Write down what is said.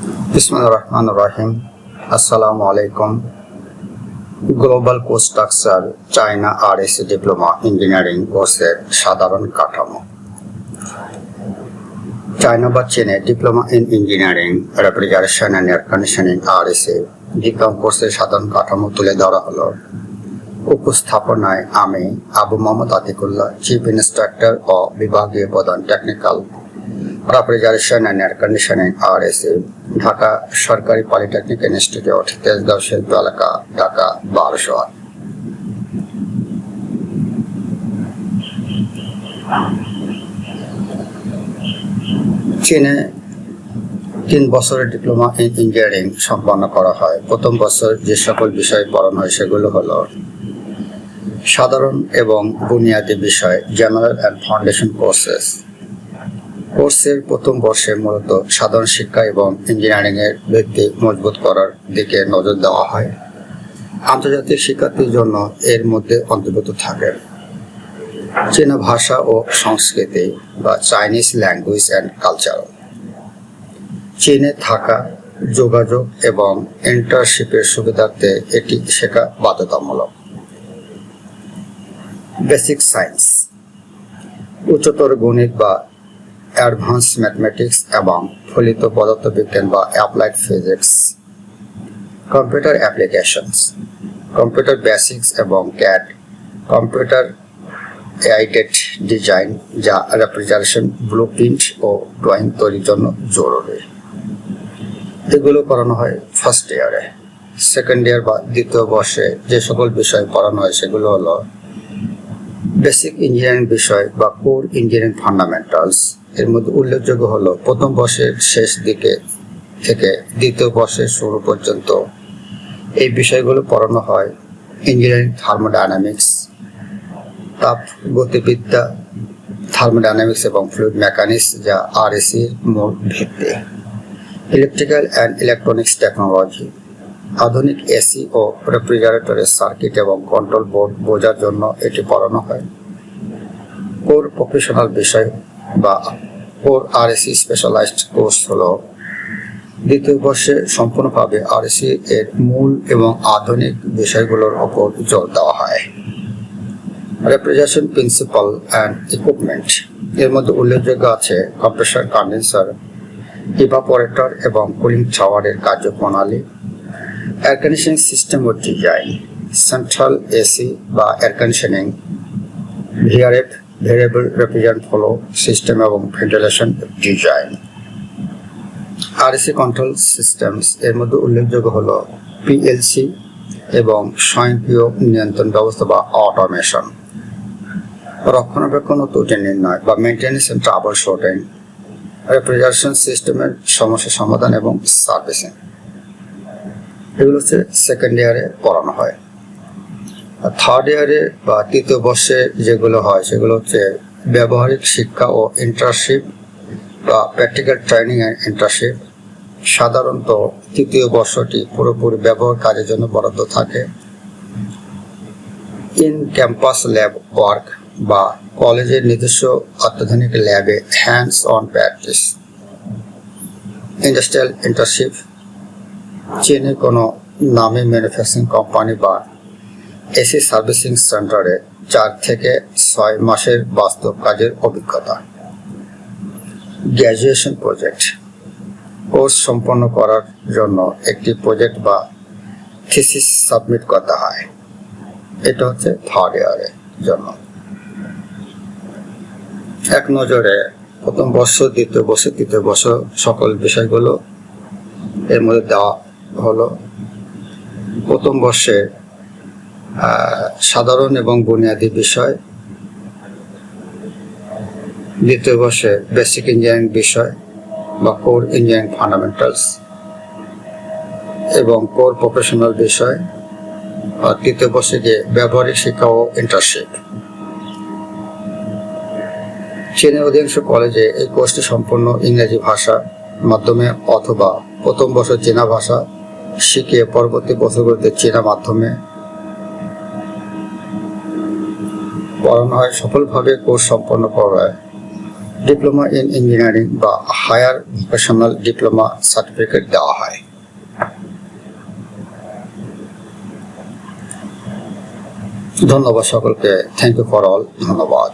बिस्मिल्लाहिर्रहमानिर्रहीम। अस्सलामु अलैकुम। Global course structure China RSC diploma engineering কোর্সের সাধারণ কাঠামো। চায়না বা চীনে diploma in engineering refrigeration and air conditioning RSC diploma কোর্সের সাধারণ কাঠামো তুলে ধরা হলো। উপস্থাপনায় আমি আবু মোহাম্মদ আতিকুল্লাহ, চিফ ইন্সট্রাক্টর ও বিভাগীয় প্রধান technical refrigeration and air conditioning RSC, Dhaka সরকারি পলিটেকনিক ইনস্টিটিউট, তেজগাঁও শিল্প এলাকা, ঢাকা 1200। চীনে 3 বছরের ডিপ্লোমা ইন ইঞ্জিনিয়ারিং সম্পন্ন করা হয়। প্রথম বছর যে সকল বিষয় পড়ানো হয় সেগুলো হলো সাধারণ এবং বুনিয়াদী বিষয়, জেনারেল অ্যান্ড ফাউন্ডেশন কোর্সেস। কোর্সের প্রথম বর্ষে মূলত সাধারণ শিক্ষা এবং ইঞ্জিনিয়ারিং এর ভিত্তি মজবুত করার দিকে নজর দেওয়া হয়। আন্তর্জাতিক শিক্ষার্থীর জন্য এর মধ্যে অন্তর্ভুক্ত থাকে চীনা ভাষা ও সংস্কৃতি বা চাইনিজ ল্যাঙ্গুয়েজ অ্যান্ড কালচার। চীনে থাকা, যোগাযোগ এবং ইন্টার্নশিপের সুবিধার্থে এটি শেখা বাধ্যতামূলক। বেসিক সায়েন্স, উচ্চতর গণিত বা অ্যাডভান্স ম্যাথমেটিক্স এবং ফলিত পদার্থবিজ্ঞান বা applied physics. Computer applications, computer basics এবং ক্যাড, কম্পিউটার এইডেড ডিজাইন যা রেফ্রিজারেশন, ব্লুপ্রিন্ট ও ড্রয়িং তৈরির জন্য জরুরি। এগুলো পড়ানো হয় ফার্স্ট ইয়ারে। সেকেন্ড ইয়ার বা দ্বিতীয় বর্ষে যে সকল বিষয় পড়ানো হয় সেগুলো হলো বেসিক ইঞ্জিনিয়ারিং বিষয় বা কোর ইঞ্জিনিয়ারিং ফান্ডামেন্টালস। এর মধ্যে উল্লেখযোগ্য হলো প্রথম বর্ষের শেষ দিকে থেকে দ্বিতীয় বর্ষের শুরু পর্যন্ত এই বিষয়গুলো পড়ানো হয়। ইঞ্জিনিয়ারিং থার্মোডাইনামিক্স, তাপ গতিবিদ্যা, থার্মোডাইনামিক্স এবং ফ্লুইড মেকানিক্স যা আরএসসির মূল ভিত্তি। ইলেকট্রিক্যাল অ্যান্ড ইলেকট্রনিক্স টেকনোলজি, আধুনিক এসি ও রেফ্রিজারেটরের সার্কিট এবং কন্ট্রোল বোর্ড বোঝার জন্য এটি পড়ানো হয়। কোর প্রফেশনাল বিষয় বা কোর আরএসসি স্পেশালাইজড কোর্স হলো দ্বিতীয় বর্ষে সম্পূর্ণভাবে আরএসসি এর মূল এবং আধুনিক বিষয়গুলোর উপর জোর দেওয়া হয়। রেফ্রিজারেশন প্রিন্সিপাল অ্যান্ড ইকুইপমেন্ট, এর মধ্যে উল্লেখযোগ্য আছে কম্প্রেসর, কন্ডেন্সার, ইভাপোরেটর এবং কুলিং টাওয়ারের কার্যপ্রণালী, এয়ার কন্ডিশনিং সিস্টেম ও ডিজাইন, সেন্ট্রাল এসি বা air conditioning, VRF, variable refrigerant flow system এবং ventilation design. RSC control systems, এর মধ্যে উল্লেখযোগ্য হলো পিএলসি এবং স্বয়ংক্রিয় নিয়ন্ত্রণ ব্যবস্থা বা অটোমেশন, রক্ষণাবেক্ষণ ও ত্রুটি নির্ণয় বা maintenance and trouble shooting, refrigeration সিস্টেমের সমস্যা সমাধান এবং সার্ভিসিং। এগুলো হচ্ছে সেকেন্ড ইয়ারে পড়ানো হয়। আর থার্ড ইয়ারে বা তৃতীয় বর্ষে যেগুলো হয় সেগুলো হচ্ছে ব্যবহারিক শিক্ষা ও ইন্টার্নশিপ বা প্র্যাকটিক্যাল ট্রেনিং অ্যান্ড ইন্টার্নশিপ। সাধারণত তৃতীয় বর্ষটি পুরোপুরি ব্যবহার কাজের জন্য বরাদ্দ থাকে। ইন ক্যাম্পাস ল্যাব ওয়ার্ক বা কলেজের নিজস্ব অত্যাধুনিক ল্যাবে hands on practice. Industrial internship, চীনে কোনো নামী ম্যানুফ্যাকচারিং কোম্পানি বা এসি সার্ভিসিং সেন্টারে 4 থেকে 6 মাসের বাস্তব কাজের অভিজ্ঞতা। গ্র্যাজুয়েশন প্রজেক্ট, কোর্স সম্পন্ন করার জন্য একটি প্রজেক্ট বা থিসিস সাবমিট করতে হয়। এটা হচ্ছে থার্ড ইয়ারের জন্য। এক নজরে প্রথম বর্ষ, দ্বিতীয় বর্ষ, তৃতীয় বর্ষ সকল বিষয়গুলো এর মধ্যে দেওয়া হলো। প্রথম বর্ষে সাধারণ এবং বুনিয়াদী বিষয়, দ্বিতীয় বর্ষে বেসিক ইঞ্জিনিয়ারিং বিষয় বা কোর ইঞ্জিনিয়ারিং ফান্ডামেন্টালস এবং কোর প্রফেশনাল বিষয়, আর তৃতীয় বর্ষে গিয়ে ব্যবহারিক শিক্ষা ও ইন্টার্নশিপ। চীনের অধিকাংশ কলেজে এই কোর্সটি সম্পূর্ণ ইংরেজি ভাষার মাধ্যমে অথবা প্রথম বছর চীনা ভাষা শিখে পরবর্তী বছরগুলোতে চীনা মাধ্যমে পড়ানো হয়। সফলভাবে কোর্স সম্পন্ন করায় ডিপ্লোমা ইন ইঞ্জিনিয়ারিং বা হায়ার ভোকেশনাল ডিপ্লোমা সার্টিফিকেট দেওয়া হয়। ধন্যবাদ সকলকে। Thank you for all. ধন্যবাদ।